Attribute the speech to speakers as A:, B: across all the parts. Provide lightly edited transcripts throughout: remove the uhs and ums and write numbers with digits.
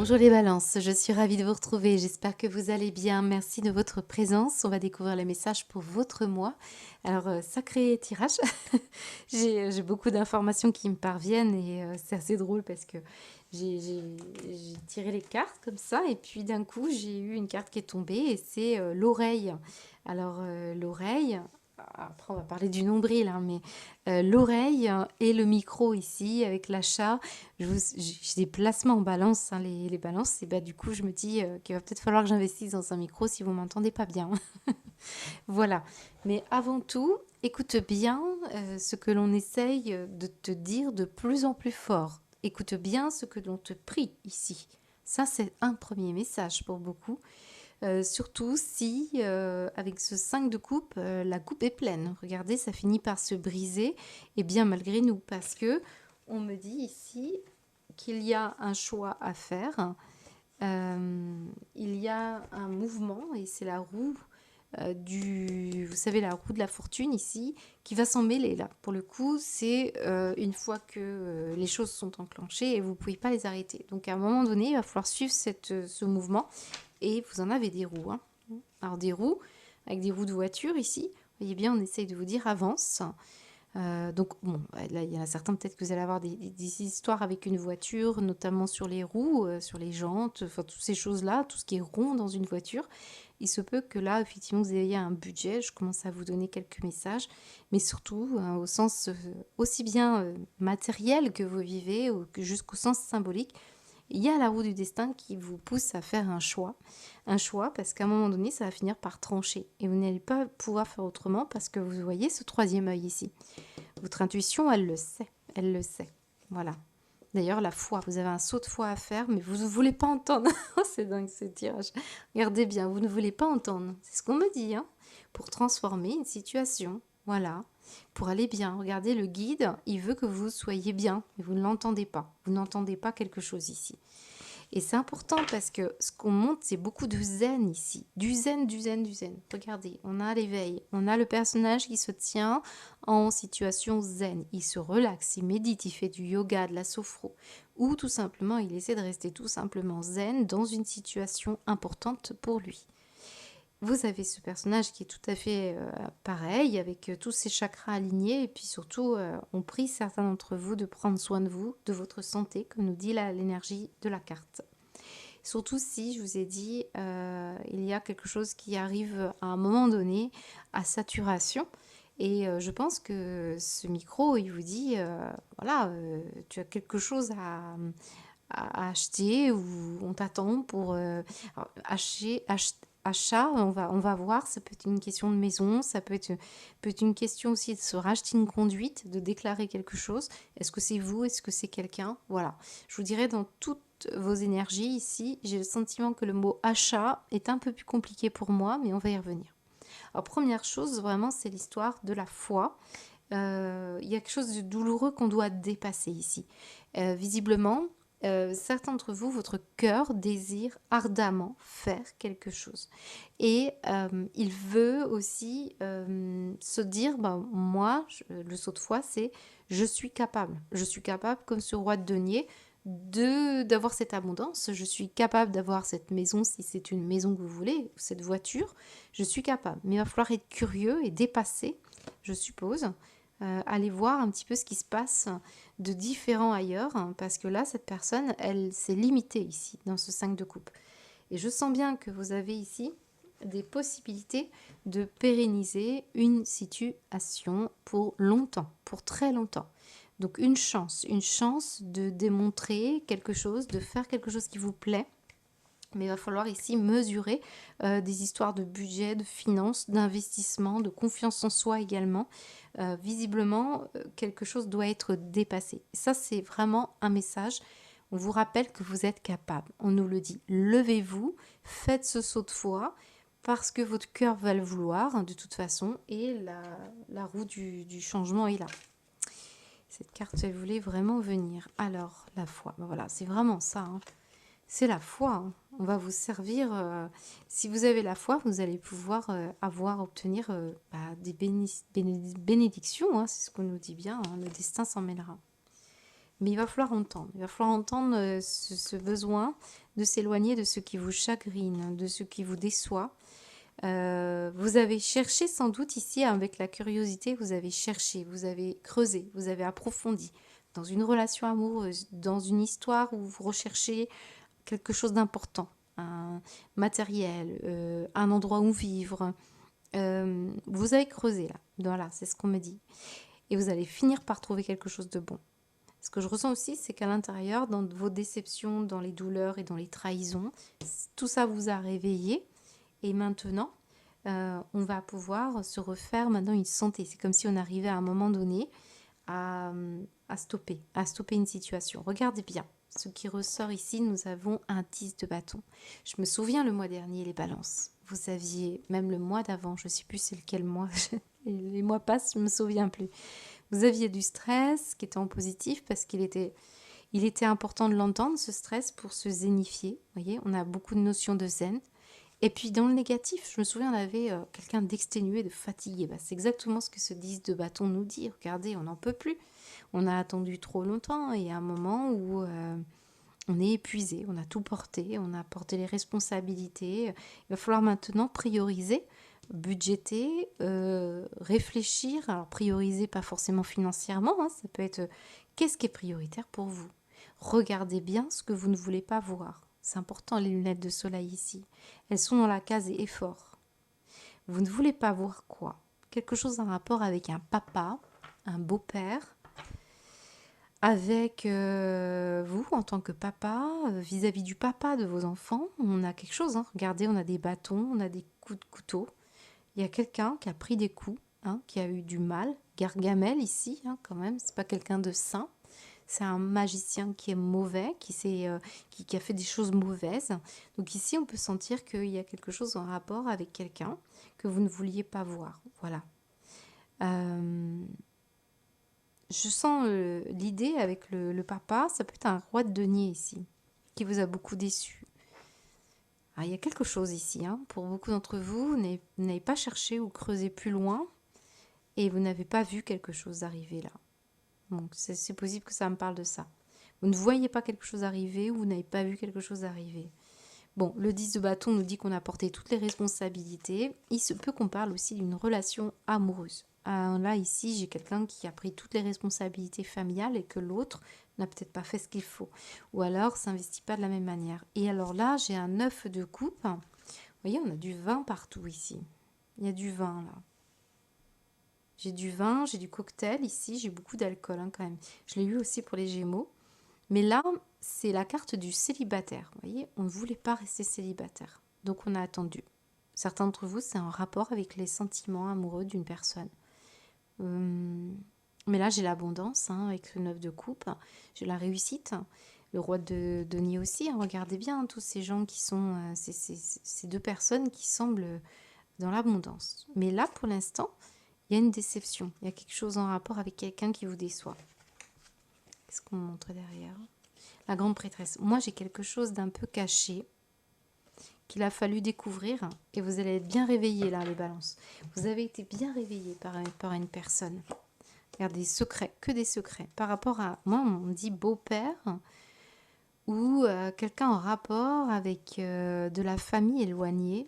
A: Bonjour les balances, je suis ravie de vous retrouver, j'espère que vous allez bien, merci de votre présence, on va découvrir les messages pour votre mois. Alors sacré tirage, j'ai beaucoup d'informations qui me parviennent et c'est assez drôle parce que j'ai tiré les cartes comme ça et puis d'un coup j'ai eu une carte qui est tombée et c'est l'oreille. Alors l'oreille, après on va parler du nombril, hein, mais l'oreille et le micro ici avec l'achat. J'ai des placements en balance, hein, les balances, et bah, du coup, je me dis qu'il va peut-être falloir que j'investisse dans un micro si vous m'entendez pas bien. Voilà. Mais avant tout, écoute bien ce que l'on essaye de te dire de plus en plus fort. Écoute bien ce que l'on te prie ici. Ça, c'est un premier message pour beaucoup. Surtout si, avec ce 5 de coupe, la coupe est pleine. Regardez, ça finit par se briser, et bien malgré nous, parce que on me dit ici qu'il y a un choix à faire. Il y a un mouvement, et c'est la roue vous savez, la roue de la fortune ici, qui va s'en mêler là. Pour le coup, c'est une fois que les choses sont enclenchées et vous ne pouvez pas les arrêter. Donc à un moment donné, il va falloir suivre ce mouvement. Et vous en avez des roues, hein. Alors des roues, avec des roues de voiture ici. Vous voyez bien, on essaye de vous dire avance. Donc bon, là il y en a certains peut-être que vous allez avoir des histoires avec une voiture, notamment sur les roues, sur les jantes, enfin toutes ces choses-là, tout ce qui est rond dans une voiture. Il se peut que là, effectivement, vous ayez un budget. Je commence à vous donner quelques messages, mais surtout au sens aussi bien matériel que vous vivez, ou que jusqu'au sens symbolique. Il y a la roue du destin qui vous pousse à faire un choix. Un choix parce qu'à un moment donné, ça va finir par trancher. Et vous n'allez pas pouvoir faire autrement parce que vous voyez ce troisième œil ici. Votre intuition, elle le sait. Elle le sait. Voilà. D'ailleurs, la foi, vous avez un saut de foi à faire, mais vous ne voulez pas entendre. Oh, c'est dingue ce tirage. Regardez bien, vous ne voulez pas entendre. C'est ce qu'on me dit, hein, pour transformer une situation. Voilà. Pour aller bien. Regardez, le guide, il veut que vous soyez bien, mais vous ne l'entendez pas. Vous n'entendez pas quelque chose ici. Et c'est important parce que ce qu'on montre, c'est beaucoup de zen ici. Du zen, du zen, du zen. Regardez, on a l'éveil. On a le personnage qui se tient en situation zen. Il se relaxe, il médite, il fait du yoga, de la sophro. Ou tout simplement, il essaie de rester tout simplement zen dans une situation importante pour lui. Vous avez ce personnage qui est tout à fait pareil, avec tous ses chakras alignés, et puis surtout, on prie certains d'entre vous de prendre soin de vous, de votre santé, comme nous dit l'énergie de la carte. Surtout si, je vous ai dit, il y a quelque chose qui arrive à un moment donné à saturation. Et je pense que ce micro, il vous dit, voilà, tu as quelque chose à acheter ou on t'attend pour achat, on va voir, ça peut être une question de maison, ça peut être une question aussi de se racheter une conduite, de déclarer quelque chose. Est-ce que c'est vous? Est-ce que c'est quelqu'un? Voilà. Je vous dirais dans toutes vos énergies ici, j'ai le sentiment que le mot achat est un peu plus compliqué pour moi, mais on va y revenir. Alors première chose, vraiment, c'est l'histoire de la foi. Il y a quelque chose de douloureux qu'on doit dépasser ici. Visiblement, certains d'entre vous, votre cœur désire ardemment faire quelque chose. Et il veut aussi se dire, ben, moi, le saut de foi, c'est je suis capable. Je suis capable, comme ce roi de denier, d'avoir cette abondance. Je suis capable d'avoir cette maison, si c'est une maison que vous voulez, cette voiture. Je suis capable. Mais il va falloir être curieux et dépasser, je suppose. Aller voir un petit peu ce qui se passe de différent ailleurs, hein, parce que là, cette personne, elle s'est limitée ici, dans ce 5 de coupe. Et je sens bien que vous avez ici des possibilités de pérenniser une situation pour longtemps, pour très longtemps. Donc une chance de démontrer quelque chose, de faire quelque chose qui vous plaît. Mais il va falloir ici mesurer des histoires de budget, de finances, d'investissement, de confiance en soi également. Visiblement, quelque chose doit être dépassé. Ça, c'est vraiment un message. On vous rappelle que vous êtes capable. On nous le dit. Levez-vous, faites ce saut de foi parce que votre cœur va le vouloir, hein, de toute façon. Et la roue du changement est là. Cette carte, elle voulait vraiment venir. Alors, la foi. Ben voilà, c'est vraiment ça, hein. C'est la foi, hein. On va vous servir. Si vous avez la foi, vous allez pouvoir obtenir des bénédictions, hein, c'est ce qu'on nous dit bien, hein, le destin s'en mêlera. Mais il va falloir entendre ce besoin de s'éloigner de ce qui vous chagrine, de ce qui vous déçoit. Vous avez cherché sans doute ici, avec la curiosité, vous avez cherché, vous avez creusé, vous avez approfondi dans une relation amoureuse, dans une histoire où vous recherchez quelque chose d'important, un matériel, un endroit où vivre. Vous avez creusé là, voilà, c'est ce qu'on me dit. Et vous allez finir par trouver quelque chose de bon. Ce que je ressens aussi, c'est qu'à l'intérieur, dans vos déceptions, dans les douleurs et dans les trahisons, tout ça vous a réveillé. Et maintenant, on va pouvoir se refaire maintenant une santé. C'est comme si on arrivait à un moment donné à, à stopper une situation. Regardez bien. Ce qui ressort ici, nous avons un 10 de bâton. Je me souviens le mois dernier, les balances. Vous aviez, même le mois d'avant, je ne sais plus c'est lequel mois, les mois passent, je ne me souviens plus. Vous aviez du stress qui était en positif parce il était important de l'entendre, ce stress, pour se zénifier. Vous voyez, on a beaucoup de notions de zen. Et puis dans le négatif, je me souviens, on avait quelqu'un d'exténué, de fatigué. Bah, c'est exactement ce que ce 10 de bâton nous dit. Regardez, on n'en peut plus. On a attendu trop longtemps et à un moment où on est épuisé, on a tout porté, on a porté les responsabilités. Il va falloir maintenant prioriser, budgéter, réfléchir. Alors prioriser pas forcément financièrement, hein, ça peut être qu'est-ce qui est prioritaire pour vous. Regardez bien ce que vous ne voulez pas voir. C'est important les lunettes de soleil ici. Elles sont dans la case effort. Vous ne voulez pas voir quoi? Quelque chose en rapport avec un papa, un beau-père, avec vous en tant que papa, vis-à-vis du papa de vos enfants. On a quelque chose, hein. Regardez, on a des bâtons, on a des coups de couteau. Il y a quelqu'un qui a pris des coups, hein, qui a eu du mal. Gargamel ici, hein, quand même, c'est pas quelqu'un de sain. C'est un magicien qui est mauvais, qui a fait des choses mauvaises. Donc ici, on peut sentir qu'il y a quelque chose en rapport avec quelqu'un que vous ne vouliez pas voir. Voilà. Je sens l'idée avec le papa, ça peut être un roi de denier ici, qui vous a beaucoup déçu. Alors, il y a quelque chose ici, hein. Pour beaucoup d'entre vous, vous n'avez pas cherché ou creusé plus loin et vous n'avez pas vu quelque chose arriver là. Donc c'est possible que ça me parle de ça. Vous ne voyez pas quelque chose arriver ou vous n'avez pas vu quelque chose arriver. Bon, le 10 de bâton nous dit qu'on a porté toutes les responsabilités. Il se peut qu'on parle aussi d'une relation amoureuse. Là, ici, j'ai quelqu'un qui a pris toutes les responsabilités familiales et que l'autre n'a peut-être pas fait ce qu'il faut. Ou alors, s'investit pas de la même manière. Et alors là, j'ai un 9 de coupe. Vous voyez, on a du vin partout ici. Il y a du vin, là. J'ai du vin, j'ai du cocktail ici. J'ai beaucoup d'alcool, hein, quand même. Je l'ai eu aussi pour les Gémeaux. Mais là, c'est la carte du célibataire. Vous voyez, on ne voulait pas rester célibataire. Donc, on a attendu. Certains d'entre vous, c'est en rapport avec les sentiments amoureux d'une personne. Mais là, j'ai l'abondance, hein, avec le 9 de coupe. J'ai la réussite. Le roi de denier aussi. Hein, regardez bien, hein, tous ces gens qui sont... ces deux personnes qui semblent dans l'abondance. Mais là, pour l'instant, il y a une déception. Il y a quelque chose en rapport avec quelqu'un qui vous déçoit. Qu'est-ce qu'on montre derrière? La grande prêtresse. Moi, j'ai quelque chose d'un peu caché qu'il a fallu découvrir et vous allez être bien réveillés là, les balances. Vous avez été bien réveillés par une personne. Regardez, des secrets, que des secrets. Par rapport à, moi, on me dit beau-père ou quelqu'un en rapport avec de la famille éloignée.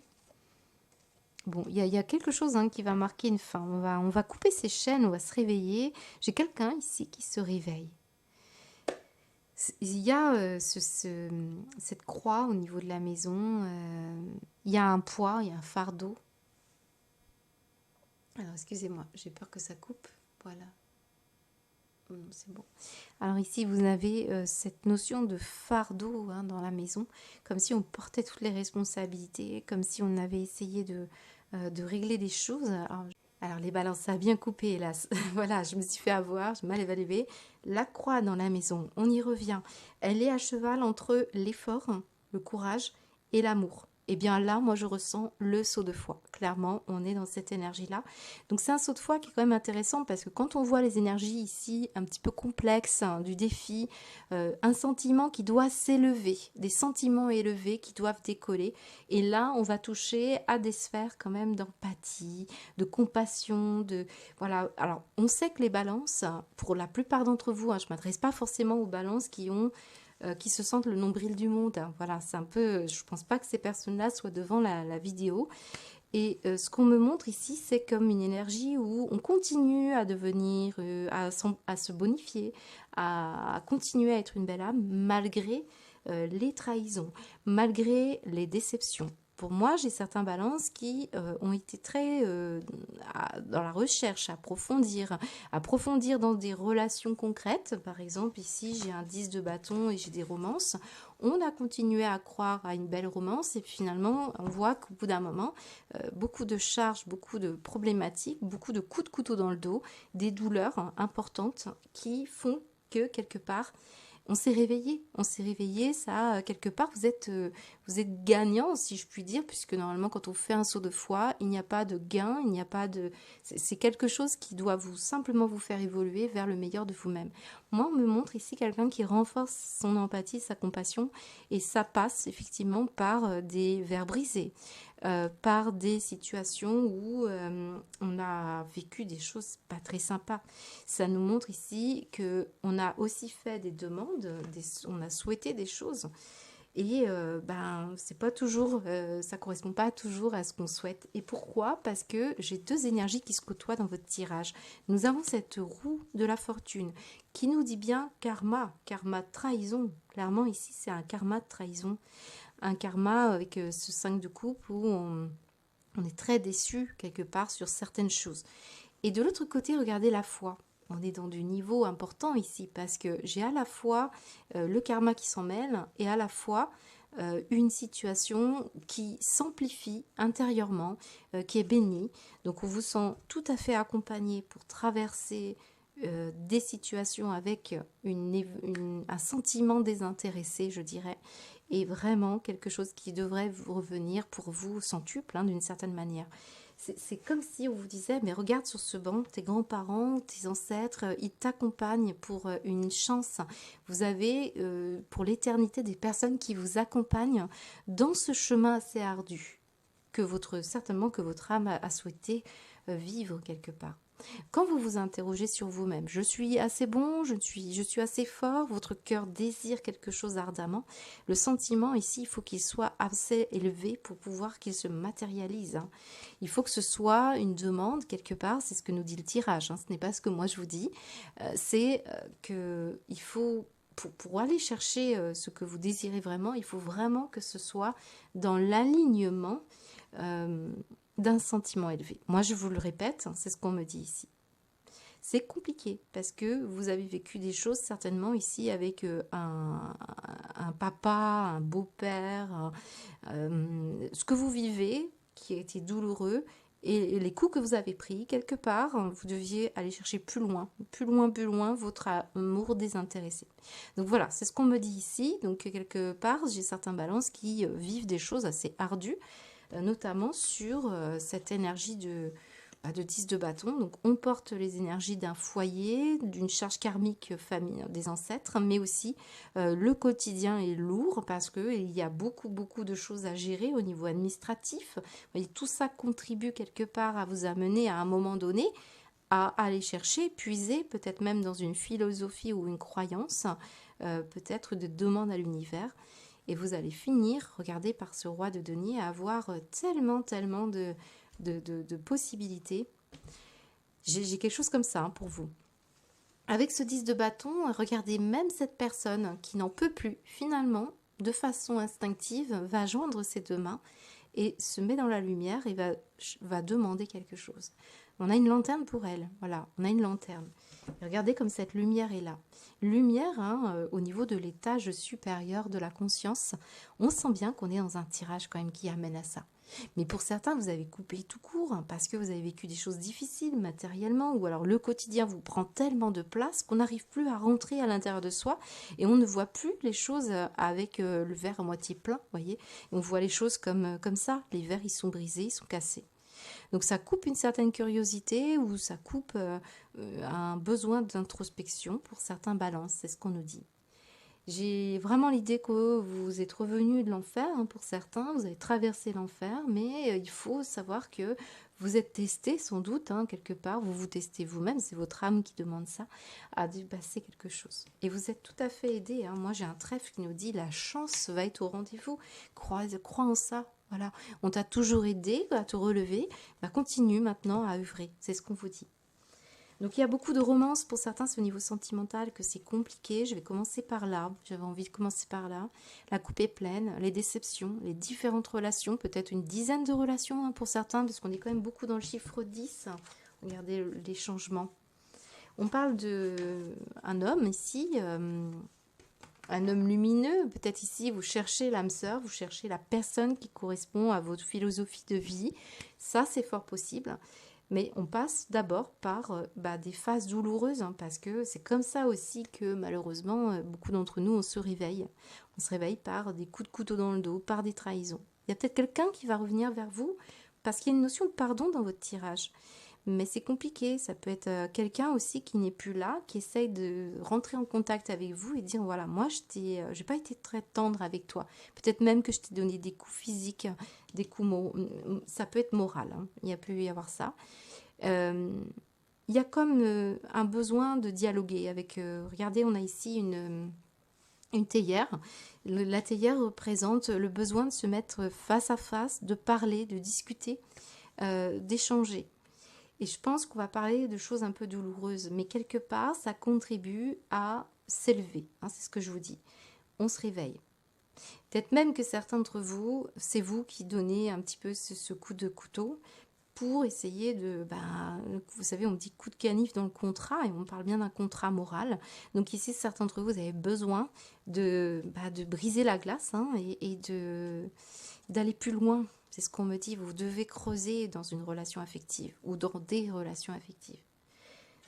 A: Bon, il y a quelque chose, hein, qui va marquer une fin. On va couper ces chaînes, on va se réveiller. J'ai quelqu'un ici qui se réveille. Il y a cette croix au niveau de la maison. Il y a un poids, il y a un fardeau. Alors, excusez-moi, j'ai peur que ça coupe. Voilà. C'est bon. Alors ici, vous avez cette notion de fardeau, hein, dans la maison, comme si on portait toutes les responsabilités, comme si on avait essayé de régler des choses. Alors les balances, ça a bien coupé, hélas. Voilà, je me suis fait avoir, je mal évalué. La croix dans la maison, on y revient. Elle est à cheval entre l'effort, le courage et l'amour. Et bien là, moi, je ressens le saut de foi. Clairement, on est dans cette énergie-là. Donc, c'est un saut de foi qui est quand même intéressant parce que quand on voit les énergies ici, un petit peu complexes, hein, du défi, un sentiment qui doit s'élever, des sentiments élevés qui doivent décoller. Et là, on va toucher à des sphères quand même d'empathie, de compassion, de... Voilà. Alors, on sait que les balances, pour la plupart d'entre vous, hein, je ne m'adresse pas forcément aux balances qui se sentent le nombril du monde, hein. Voilà, c'est un peu, je pense pas que ces personnes-là soient devant la vidéo. Et ce qu'on me montre ici, c'est comme une énergie où on continue à devenir, à se bonifier, à continuer à être une belle âme malgré les trahisons, malgré les déceptions. Pour moi, j'ai certains balances qui ont été très dans la recherche, approfondir dans des relations concrètes. Par exemple, ici, j'ai un 10 de bâton et j'ai des romances. On a continué à croire à une belle romance et puis finalement, on voit qu'au bout d'un moment, beaucoup de charges, beaucoup de problématiques, beaucoup de coups de couteau dans le dos, des douleurs importantes qui font que quelque part, on s'est réveillé. On s'est réveillé, ça, quelque part, vous êtes gagnant, si je puis dire, puisque normalement, quand on fait un saut de foi, il n'y a pas de gain, il n'y a pas de... C'est quelque chose qui doit simplement vous faire évoluer vers le meilleur de vous-même. Moi, on me montre ici quelqu'un qui renforce son empathie, sa compassion, et ça passe effectivement par des verres brisés, par des situations où on a vécu des choses pas très sympas. Ça nous montre ici que on a aussi fait des demandes, on a souhaité des choses et ben c'est pas toujours, ça correspond pas toujours à ce qu'on souhaite. Et pourquoi? Parce que j'ai deux énergies qui se côtoient dans votre tirage. Nous avons cette roue de la fortune qui nous dit bien karma, karma de trahison. Clairement ici c'est un karma de trahison, un karma avec ce 5 de coupe où on est très déçu quelque part sur certaines choses. Et de l'autre côté, regardez la foi. On est dans du niveau important ici parce que j'ai à la fois le karma qui s'en mêle et à la fois une situation qui s'amplifie intérieurement, qui est bénie. Donc on vous sent tout à fait accompagné pour traverser des situations avec un sentiment désintéressé, je dirais, et vraiment quelque chose qui devrait vous revenir pour vous centuple, hein, d'une certaine manière. C'est comme si on vous disait, mais regarde sur ce banc, tes grands-parents, tes ancêtres, ils t'accompagnent pour une chance. Vous avez pour l'éternité des personnes qui vous accompagnent dans ce chemin assez ardu certainement que votre âme a souhaité vivre quelque part. Quand vous vous interrogez sur vous-même, je suis assez bon, je suis assez fort, votre cœur désire quelque chose ardemment, le sentiment ici, il faut qu'il soit assez élevé pour pouvoir qu'il se matérialise, hein. Il faut que ce soit une demande quelque part, c'est ce que nous dit le tirage, hein, ce n'est pas ce que moi je vous dis, c'est que il faut... Pour aller chercher ce que vous désirez vraiment, il faut vraiment que ce soit dans l'alignement d'un sentiment élevé. Moi, je vous le répète, hein, c'est ce qu'on me dit ici. C'est compliqué parce que vous avez vécu des choses certainement ici avec un papa, un beau-père, ce que vous vivez qui a été douloureux et les coups que vous avez pris quelque part, vous deviez aller chercher plus loin, plus loin, plus loin votre amour désintéressé. Donc voilà, c'est ce qu'on me dit ici. Donc quelque part, j'ai certains balances qui vivent des choses assez ardues, notamment sur cette énergie de 10 de bâton. Donc on porte les énergies d'un foyer, d'une charge karmique famille des ancêtres, mais aussi le quotidien est lourd parce qu'il y a beaucoup de choses à gérer au niveau administratif. Vous voyez, tout ça contribue quelque part à vous amener à un moment donné à aller chercher, puiser, peut-être même dans une philosophie ou une croyance, peut-être de demande à l'univers. Et vous allez finir, regardez par ce roi de denier, à avoir tellement de possibilités. J'ai quelque chose comme ça, hein, pour vous. Avec ce 10 de bâton, regardez même cette personne qui n'en peut plus, finalement, de façon instinctive, va joindre ses deux mains et se met dans la lumière et va demander quelque chose. On a une lanterne pour elle, voilà, on a une lanterne. Et regardez comme cette lumière est là. Lumière, hein, au niveau de l'étage supérieur de la conscience, on sent bien qu'on est dans un tirage quand même qui amène à ça. Mais pour certains, vous avez coupé tout court hein, parce que vous avez vécu des choses difficiles matériellement ou alors le quotidien vous prend tellement de place qu'on n'arrive plus à rentrer à l'intérieur de soi et on ne voit plus les choses avec le verre à moitié plein, voyez. On voit les choses comme ça. Les verres, ils sont brisés, ils sont cassés. Donc ça coupe une certaine curiosité ou ça coupe un besoin d'introspection pour certains balances, c'est ce qu'on nous dit. J'ai vraiment l'idée que vous êtes revenu de l'enfer hein, pour certains, vous avez traversé l'enfer, mais il faut savoir que vous êtes testé sans doute, hein, quelque part, vous vous testez vous-même, c'est votre âme qui demande ça, à dépasser quelque chose. Et vous êtes tout à fait aidé, hein. Moi j'ai un trèfle qui nous dit la chance va être au rendez-vous, crois en ça. Voilà, on t'a toujours aidé à te relever, bah continue maintenant à œuvrer, c'est ce qu'on vous dit. Donc il y a beaucoup de romances pour certains, c'est au niveau sentimental que c'est compliqué. Je vais commencer par là, j'avais envie de commencer par là. La coupe est pleine, les déceptions, les différentes relations, peut-être une dizaine de relations hein, pour certains, parce qu'on est quand même beaucoup dans le chiffre 10. Regardez les changements. On parle d'un homme ici, un homme lumineux. Peut-être ici, vous cherchez l'âme sœur, vous cherchez la personne qui correspond à votre philosophie de vie. Ça, c'est fort possible. Mais on passe d'abord par des phases douloureuses, hein, parce que c'est comme ça aussi que malheureusement, beaucoup d'entre nous, on se réveille. On se réveille par des coups de couteau dans le dos, par des trahisons. Il y a peut-être quelqu'un qui va revenir vers vous, parce qu'il y a une notion de pardon dans votre tirage. Mais c'est compliqué, ça peut être quelqu'un aussi qui n'est plus là, qui essaye de rentrer en contact avec vous et dire, voilà, moi, j'ai pas été très tendre avec toi. Peut-être même que je t'ai donné des coups physiques, des coups ça peut être moral, hein. Il y a pu y avoir ça. Il y a comme un besoin de dialoguer avec... regardez, on a ici une théière. La théière représente le besoin de se mettre face à face, de parler, de discuter, d'échanger. Et je pense qu'on va parler de choses un peu douloureuses, mais quelque part, ça contribue à s'élever. Hein, c'est ce que je vous dis. On se réveille. Peut-être même que certains d'entre vous, c'est vous qui donnez un petit peu ce coup de couteau pour essayer de... vous savez, on dit coup de canif dans le contrat, et on parle bien d'un contrat moral. Donc ici, certains d'entre vous, vous avez besoin de briser la glace hein, et d'aller plus loin. C'est ce qu'on me dit, vous devez creuser dans une relation affective ou dans des relations affectives.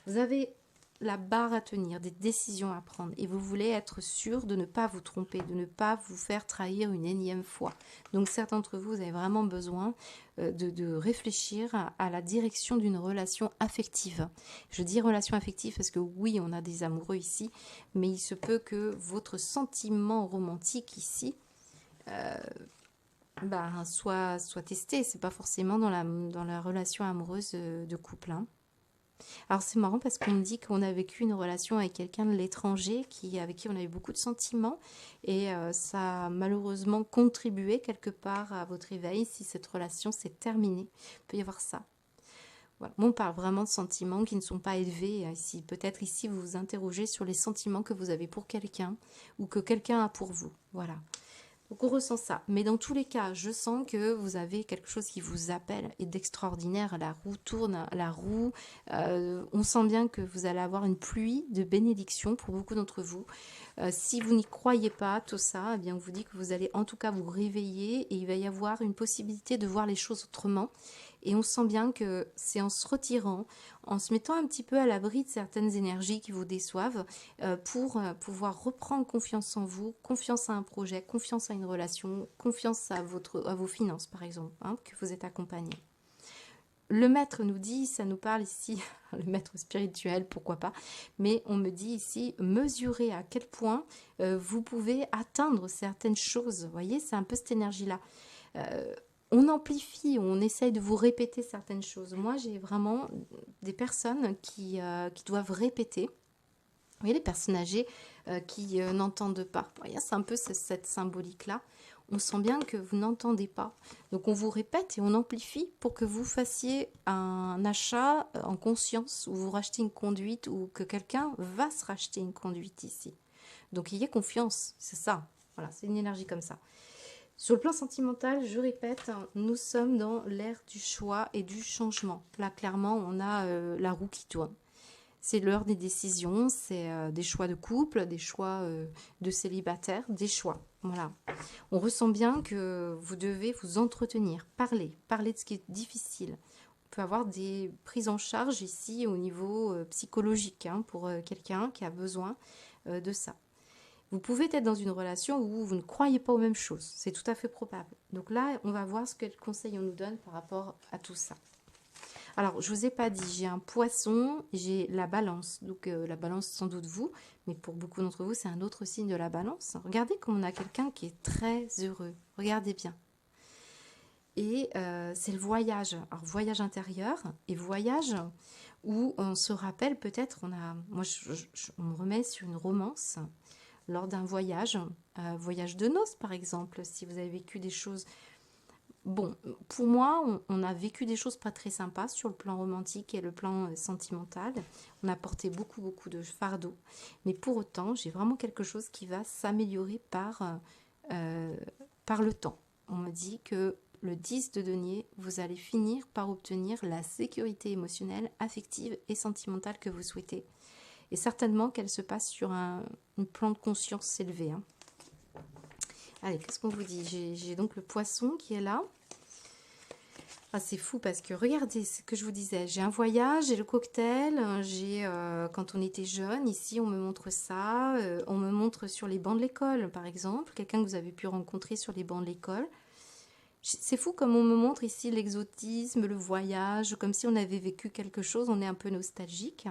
A: Vous avez la barre à tenir, des décisions à prendre et vous voulez être sûr de ne pas vous tromper, de ne pas vous faire trahir une énième fois. Donc certains d'entre vous, vous avez vraiment besoin de réfléchir à la direction d'une relation affective. Je dis relation affective parce que oui, on a des amoureux ici, mais il se peut que votre sentiment romantique ici soit testé. C'est pas forcément dans la relation amoureuse de couple. Hein. Alors c'est marrant parce qu'on me dit qu'on a vécu une relation avec quelqu'un de l'étranger avec qui on a eu beaucoup de sentiments et ça a malheureusement contribué quelque part à votre éveil si cette relation s'est terminée. Il peut y avoir ça. Voilà. Moi, on parle vraiment de sentiments qui ne sont pas élevés. Ici, peut-être ici vous vous interrogez sur les sentiments que vous avez pour quelqu'un ou que quelqu'un a pour vous. Voilà. Donc on ressent ça. Mais dans tous les cas, je sens que vous avez quelque chose qui vous appelle et d'extraordinaire. La roue tourne, on sent bien que vous allez avoir une pluie de bénédictions pour beaucoup d'entre vous. Si vous n'y croyez pas, tout ça, eh bien on vous dit que vous allez en tout cas vous réveiller et il va y avoir une possibilité de voir les choses autrement. Et on sent bien que c'est en se retirant, en se mettant un petit peu à l'abri de certaines énergies qui vous déçoivent, pour pouvoir reprendre confiance en vous, confiance à un projet, confiance à une relation, confiance à vos finances par exemple, hein, que vous êtes accompagné. Le maître nous dit, ça nous parle ici, le maître spirituel, pourquoi pas, mais on me dit ici, mesurez à quel point vous pouvez atteindre certaines choses. Vous voyez, c'est un peu cette énergie-là. On amplifie, on essaye de vous répéter certaines choses. Moi, j'ai vraiment des personnes qui doivent répéter. Vous voyez, les personnes âgées qui n'entendent pas. Vous voyez, c'est un peu cette symbolique-là. On sent bien que vous n'entendez pas. Donc, on vous répète et on amplifie pour que vous fassiez un achat en conscience ou vous rachetez une conduite ou que quelqu'un va se racheter une conduite ici. Donc, ayez confiance, c'est ça. Voilà, c'est une énergie comme ça. Sur le plan sentimental, je répète, nous sommes dans l'ère du choix et du changement. Là, clairement, on a la roue qui tourne. C'est l'heure des décisions, c'est des choix de couple, des choix de célibataire, des choix. Voilà. On ressent bien que vous devez vous entretenir, parler de ce qui est difficile. On peut avoir des prises en charge ici au niveau psychologique hein, pour quelqu'un qui a besoin de ça. Vous pouvez être dans une relation où vous ne croyez pas aux mêmes choses. C'est tout à fait probable. Donc là, on va voir ce que le conseil on nous donne par rapport à tout ça. Alors, je ne vous ai pas dit, j'ai un poisson, j'ai la balance. Donc, la balance, sans doute vous, mais pour beaucoup d'entre vous, c'est un autre signe de la balance. Regardez comme on a quelqu'un qui est très heureux. Regardez bien. Et c'est le voyage. Alors, voyage intérieur et voyage où on se rappelle peut-être, moi, on me remet sur une romance lors d'un voyage, voyage de noces par exemple, si vous avez vécu des choses. Bon, pour moi, on a vécu des choses pas très sympas sur le plan romantique et le plan sentimental. On a porté beaucoup de fardeaux. Mais pour autant, j'ai vraiment quelque chose qui va s'améliorer par le temps. On me dit que le 10 de denier, vous allez finir par obtenir la sécurité émotionnelle, affective et sentimentale que vous souhaitez. Et certainement qu'elle se passe sur un plan de conscience élevé. Hein. Allez, qu'est-ce qu'on vous dit? J'ai donc le poisson qui est là. Ah, c'est fou parce que regardez ce que je vous disais. J'ai un voyage, j'ai le cocktail, quand on était jeune, ici on me montre ça. On me montre sur les bancs de l'école, par exemple. Quelqu'un que vous avez pu rencontrer sur les bancs de l'école. C'est fou comme on me montre ici l'exotisme, le voyage, comme si on avait vécu quelque chose. On est un peu nostalgique.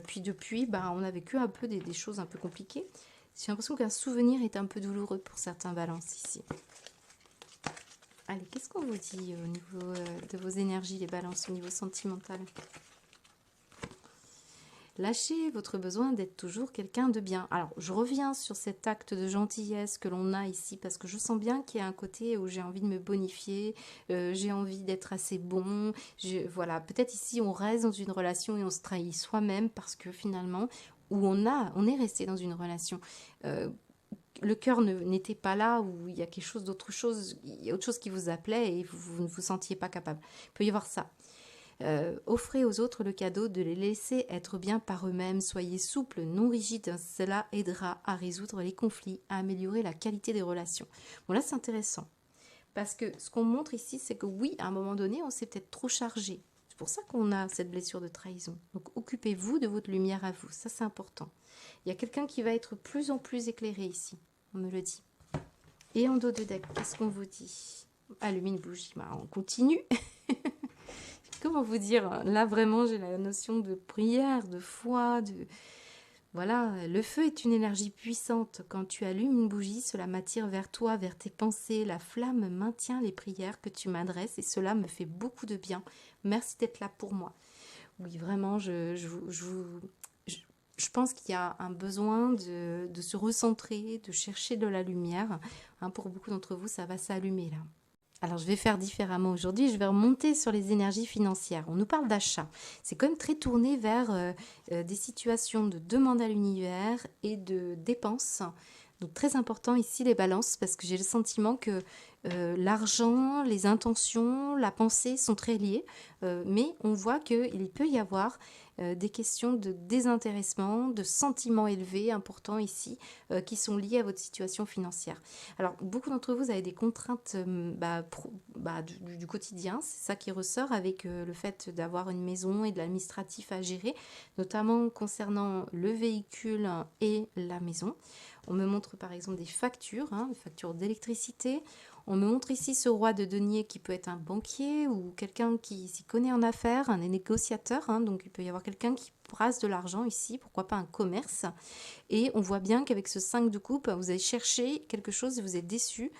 A: Puis depuis, on a vécu un peu des choses un peu compliquées. J'ai l'impression qu'un souvenir est un peu douloureux pour certains balances ici. Allez, qu'est-ce qu'on vous dit au niveau de vos énergies, les balances, au niveau sentimental? Lâchez votre besoin d'être toujours quelqu'un de bien. Alors, je reviens sur cet acte de gentillesse que l'on a ici, parce que je sens bien qu'il y a un côté où j'ai envie de me bonifier, j'ai envie d'être assez bon. Voilà, peut-être ici, on reste dans une relation et on se trahit soi-même, parce que finalement, on est resté dans une relation. Le cœur n'était pas là, où il y a quelque chose d'autre chose, il y a autre chose qui vous appelait et vous ne vous sentiez pas capable. Il peut y avoir ça. Offrez aux autres le cadeau de les laisser être bien par eux-mêmes. Soyez souple, non rigide. Cela aidera à résoudre les conflits, à améliorer la qualité des relations. Bon, là, c'est intéressant. Parce que ce qu'on montre ici, c'est que oui, à un moment donné, on s'est peut-être trop chargé. C'est pour ça qu'on a cette blessure de trahison. Donc, occupez-vous de votre lumière à vous. Ça, c'est important. Il y a quelqu'un qui va être plus en plus éclairé ici. On me le dit. Et en dos de deck, qu'est-ce qu'on vous dit? Allumez une bougie. On continue. Comment vous dire? Là, vraiment, j'ai la notion de prière, de foi, Voilà, le feu est une énergie puissante. Quand tu allumes une bougie, cela m'attire vers toi, vers tes pensées. La flamme maintient les prières que tu m'adresses et cela me fait beaucoup de bien. Merci d'être là pour moi. Oui, vraiment, je pense qu'il y a un besoin de se recentrer, de chercher de la lumière. Hein, pour beaucoup d'entre vous, ça va s'allumer là. Alors, je vais faire différemment aujourd'hui. Je vais remonter sur les énergies financières. On nous parle d'achat. C'est quand même très tourné vers des situations de demande à l'univers et de dépenses. Donc, très important ici les balances parce que j'ai le sentiment que l'argent, les intentions, la pensée sont très liées. Mais on voit qu'il peut y avoir des questions de désintéressement, de sentiments élevés importants ici qui sont liés à votre situation financière. Alors, beaucoup d'entre vous avez des contraintes du quotidien, c'est ça qui ressort avec le fait d'avoir une maison et de l'administratif à gérer, notamment concernant le véhicule et la maison. On me montre par exemple des factures, des factures d'électricité. On me montre ici ce roi de denier qui peut être un banquier ou quelqu'un qui s'y connaît en affaires, un négociateur. Donc il peut y avoir quelqu'un qui brasse de l'argent ici, pourquoi pas un commerce. Et on voit bien qu'avec ce 5 de coupe, vous avez cherché quelque chose et vous êtes déçu.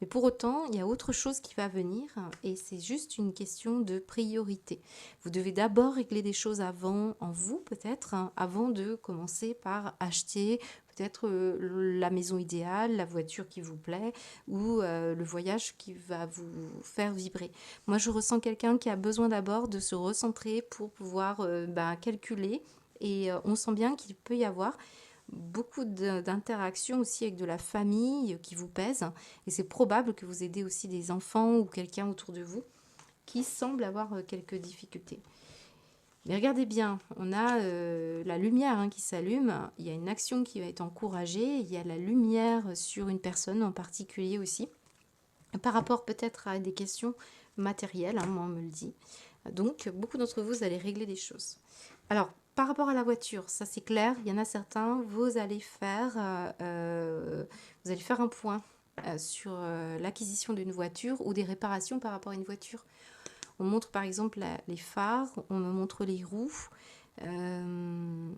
A: Mais pour autant, il y a autre chose qui va venir et c'est juste une question de priorité. Vous devez d'abord régler des choses avant, en vous peut-être, avant de commencer par acheter peut-être la maison idéale, la voiture qui vous plaît ou le voyage qui va vous faire vibrer. Moi, je ressens quelqu'un qui a besoin d'abord de se recentrer pour pouvoir calculer et on sent bien qu'il peut y avoir beaucoup d'interactions aussi avec de la famille qui vous pèse et c'est probable que vous aidez aussi des enfants ou quelqu'un autour de vous qui semble avoir quelques difficultés. Mais regardez bien, on a la lumière qui s'allume, il y a une action qui va être encouragée, il y a la lumière sur une personne en particulier aussi, par rapport peut-être à des questions matérielles, moi on me le dit. Donc beaucoup d'entre vous allez régler des choses. Alors par rapport à la voiture, ça c'est clair, il y en a certains, vous allez faire un point sur l'acquisition d'une voiture ou des réparations par rapport à une voiture. On montre par exemple les phares, on me montre les roues.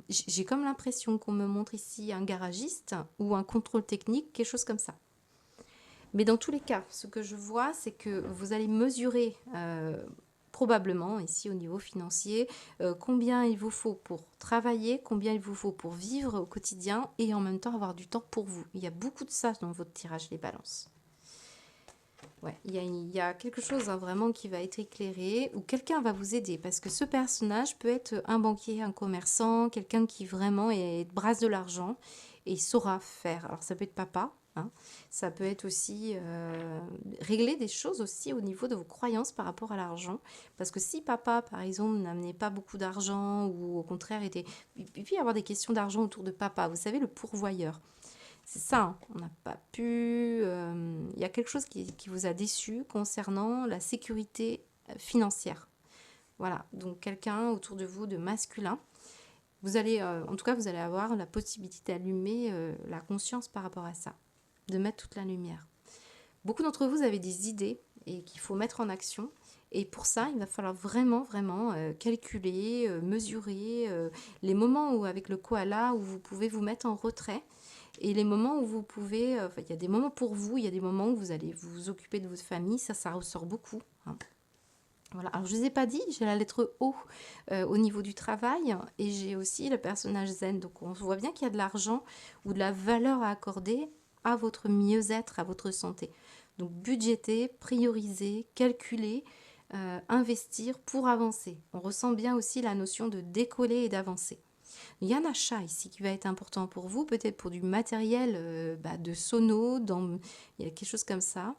A: J'ai comme l'impression qu'on me montre ici un garagiste ou un contrôle technique, quelque chose comme ça. Mais dans tous les cas, ce que je vois, c'est que vous allez mesurer probablement ici au niveau financier combien il vous faut pour travailler, combien il vous faut pour vivre au quotidien et en même temps avoir du temps pour vous. Il y a beaucoup de ça dans votre tirage les balances. Ouais, il y a quelque chose vraiment qui va être éclairé ou quelqu'un va vous aider parce que ce personnage peut être un banquier, un commerçant, quelqu'un qui vraiment brasse de l'argent et saura faire. Alors ça peut être papa, ça peut être aussi régler des choses aussi au niveau de vos croyances par rapport à l'argent. Parce que si papa, par exemple, n'amenait pas beaucoup d'argent ou au contraire était... Il peut y avoir des questions d'argent autour de papa, vous savez, le pourvoyeur. C'est ça, on n'a pas pu... Il y a quelque chose qui vous a déçu concernant la sécurité financière. Voilà, donc quelqu'un autour de vous de masculin. Vous allez, en tout cas, vous allez avoir la possibilité d'allumer la conscience par rapport à ça, de mettre toute la lumière. Beaucoup d'entre vous avez des idées et qu'il faut mettre en action. Et pour ça, il va falloir vraiment, vraiment calculer, mesurer les moments où, avec le koala, où vous pouvez vous mettre en retrait et les moments où vous pouvez, il y a des moments pour vous, il y a des moments où vous allez vous occuper de votre famille, ça ressort beaucoup. Voilà. Alors je ne vous ai pas dit, j'ai la lettre O au niveau du travail et j'ai aussi le personnage zen. Donc on voit bien qu'il y a de l'argent ou de la valeur à accorder à votre mieux-être, à votre santé. Donc budgéter, prioriser, calculer, investir pour avancer. On ressent bien aussi la notion de décoller et d'avancer. Il y a un achat ici qui va être important pour vous, peut-être pour du matériel de sono, il y a quelque chose comme ça.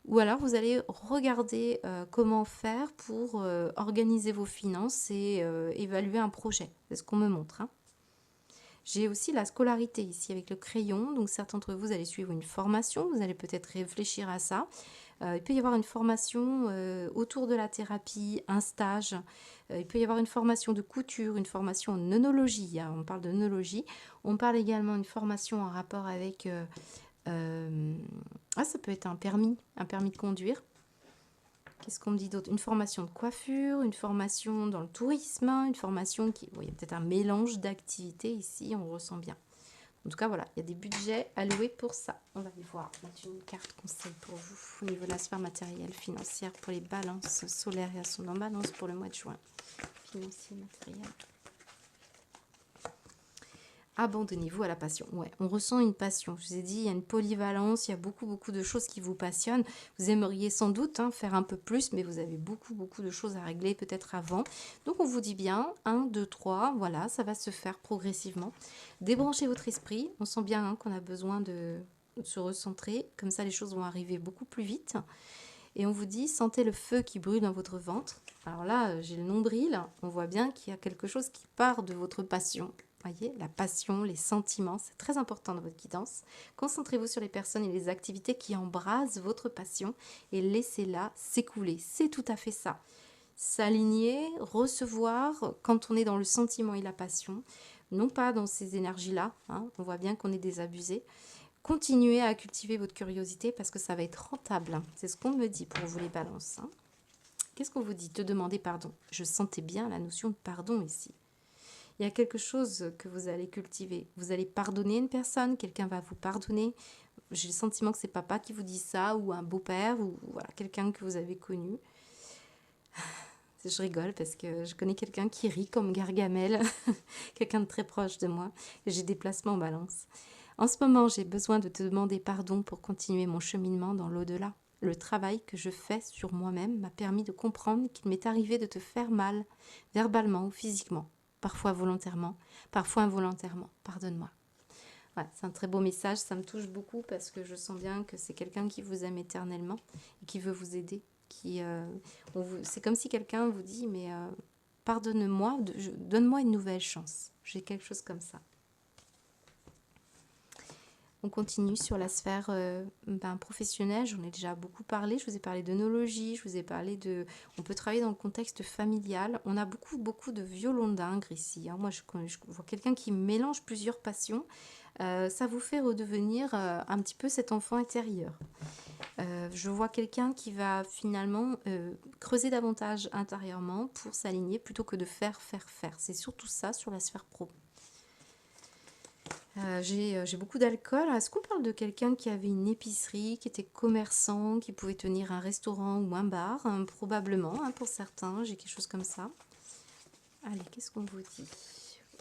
A: Ou alors vous allez regarder comment faire pour organiser vos finances et évaluer un projet. C'est ce qu'on me montre. J'ai aussi la scolarité ici avec le crayon. Donc certains d'entre vous allez suivre une formation, vous allez peut-être réfléchir à ça. Il peut y avoir une formation autour de la thérapie, un stage. Il peut y avoir une formation de couture, une formation en œnologie. On parle de œnologie. On parle également d'une formation en rapport avec... ça peut être un permis de conduire. Qu'est-ce qu'on me dit d'autre? Une formation de coiffure, une formation dans le tourisme, une formation qui... il y a peut-être un mélange d'activités ici, on ressent bien. En tout cas, voilà, il y a des budgets alloués pour ça. On va aller voir. Mettre une carte conseil pour vous au niveau de la sphère matérielle, financière, pour les balances solaires et ascendant balance pour le mois de juin. Financier, matériel. Abandonnez-vous à la passion. Ouais, on ressent une passion. Je vous ai dit, il y a une polyvalence, il y a beaucoup, beaucoup de choses qui vous passionnent. Vous aimeriez sans doute faire un peu plus, mais vous avez beaucoup, beaucoup de choses à régler peut-être avant. Donc, on vous dit bien, 1, 2, 3, voilà, ça va se faire progressivement. Débranchez votre esprit. On sent bien qu'on a besoin de se recentrer. Comme ça, les choses vont arriver beaucoup plus vite. Et on vous dit, sentez le feu qui brûle dans votre ventre. Alors là, j'ai le nombril. On voit bien qu'il y a quelque chose qui part de votre passion. Voyez, la passion, les sentiments, c'est très important dans votre guidance. Concentrez-vous sur les personnes et les activités qui embrasent votre passion et laissez-la s'écouler. C'est tout à fait ça. S'aligner, recevoir quand on est dans le sentiment et la passion, non pas dans ces énergies-là. On voit bien qu'on est désabusé. Continuez à cultiver votre curiosité parce que ça va être rentable. C'est ce qu'on me dit pour vous les balances. Qu'est-ce qu'on vous dit? Te demander pardon. Je sentais bien la notion de pardon ici. Il y a quelque chose que vous allez cultiver. Vous allez pardonner une personne, quelqu'un va vous pardonner. J'ai le sentiment que c'est papa qui vous dit ça, ou un beau-père, ou voilà, quelqu'un que vous avez connu. Je rigole parce que je connais quelqu'un qui rit comme Gargamel, quelqu'un de très proche de moi. J'ai des placements en balance. En ce moment, j'ai besoin de te demander pardon pour continuer mon cheminement dans l'au-delà. Le travail que je fais sur moi-même m'a permis de comprendre qu'il m'est arrivé de te faire mal, verbalement ou physiquement. Parfois volontairement, parfois involontairement. Pardonne-moi. Ouais, c'est un très beau message, ça me touche beaucoup parce que je sens bien que c'est quelqu'un qui vous aime éternellement et qui veut vous aider. C'est comme si quelqu'un vous dit, mais pardonne-moi, donne-moi une nouvelle chance. J'ai quelque chose comme ça. On continue sur la sphère professionnelle, j'en ai déjà beaucoup parlé, je vous ai parlé d'œnologie, je vous ai parlé de... On peut travailler dans le contexte familial, on a beaucoup de violon d'Ingres ici. Moi, je vois quelqu'un qui mélange plusieurs passions, ça vous fait redevenir un petit peu cet enfant intérieur. Je vois quelqu'un qui va finalement creuser davantage intérieurement pour s'aligner plutôt que de faire. C'est surtout ça sur la sphère pro. J'ai beaucoup d'alcool. Est-ce qu'on parle de quelqu'un qui avait une épicerie, qui était commerçant, qui pouvait tenir un restaurant ou un bar? Probablement, pour certains, j'ai quelque chose comme ça. Allez, qu'est-ce qu'on vous dit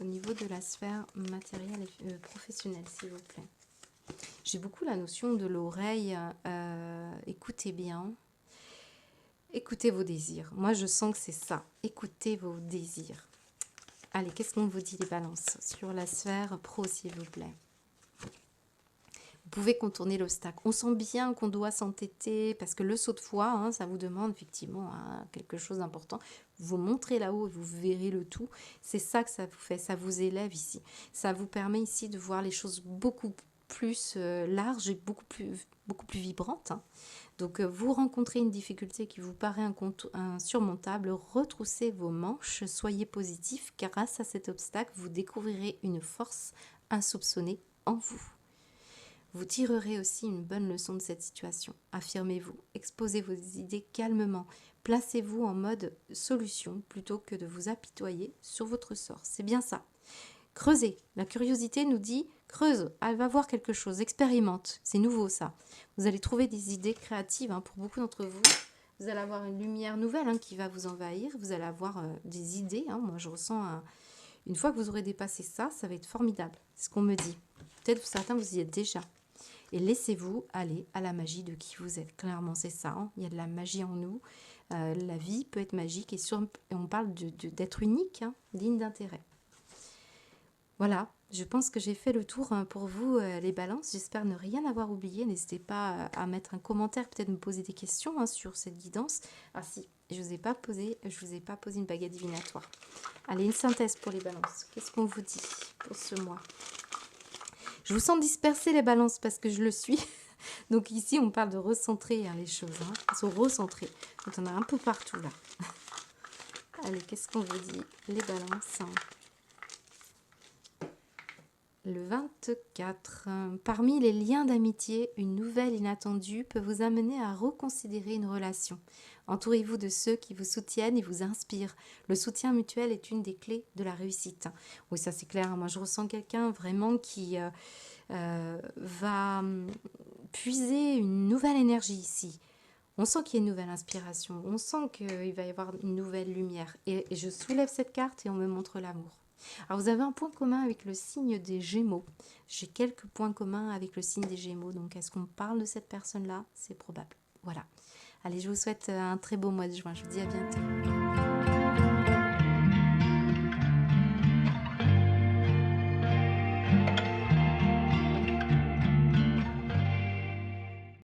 A: au niveau de la sphère matérielle et professionnelle, s'il vous plaît? J'ai beaucoup la notion de l'oreille. Écoutez bien. Écoutez vos désirs. Moi, je sens que c'est ça. Écoutez vos désirs. Allez, qu'est-ce qu'on vous dit les balances sur la sphère pro, s'il vous plaît? Vous pouvez contourner l'obstacle. On sent bien qu'on doit s'entêter parce que le saut de foi, ça vous demande effectivement quelque chose d'important. Vous montrez là-haut et vous verrez le tout. C'est ça que ça vous fait, ça vous élève ici. Ça vous permet ici de voir les choses beaucoup plus larges et beaucoup plus vibrantes. Donc, vous rencontrez une difficulté qui vous paraît insurmontable, retroussez vos manches, soyez positif, car grâce à cet obstacle, vous découvrirez une force insoupçonnée en vous. Vous tirerez aussi une bonne leçon de cette situation. Affirmez-vous, exposez vos idées calmement, placez-vous en mode solution plutôt que de vous apitoyer sur votre sort. C'est bien ça. Creusez. La curiosité nous dit creuse, elle va voir quelque chose, expérimente. C'est nouveau ça. Vous allez trouver des idées créatives pour beaucoup d'entre vous. Vous allez avoir une lumière nouvelle qui va vous envahir. Vous allez avoir des idées. Moi, je ressens, une fois que vous aurez dépassé ça, ça va être formidable. C'est ce qu'on me dit. Peut-être certains, vous y êtes déjà. Et laissez-vous aller à la magie de qui vous êtes. Clairement, c'est ça. Il y a de la magie en nous. La vie peut être magique et on parle d'être unique, digne d'intérêt. Voilà, je pense que j'ai fait le tour pour vous, les balances. J'espère ne rien avoir oublié. N'hésitez pas à mettre un commentaire, peut-être me poser des questions sur cette guidance. Ah si, je vous ai pas posé une baguette divinatoire. Allez, une synthèse pour les balances. Qu'est-ce qu'on vous dit pour ce mois? Je vous sens disperser les balances parce que je le suis. Donc ici, on parle de recentrer les choses. Se recentrer. Donc on a un peu partout là. Allez, qu'est-ce qu'on vous dit, les balances? Le 24. Parmi les liens d'amitié, une nouvelle inattendue peut vous amener à reconsidérer une relation. Entourez-vous de ceux qui vous soutiennent et vous inspirent. Le soutien mutuel est une des clés de la réussite. Oui, ça c'est clair. Moi, je ressens quelqu'un vraiment qui va puiser une nouvelle énergie ici. On sent qu'il y a une nouvelle inspiration. On sent qu'il va y avoir une nouvelle lumière. Et je soulève cette carte et on me montre l'amour. Alors, vous avez un point commun avec le signe des Gémeaux. J'ai quelques points communs avec le signe des Gémeaux. Donc, est-ce qu'on parle de cette personne-là? C'est probable. Voilà. Allez, je vous souhaite un très beau mois de juin. Je vous dis à bientôt.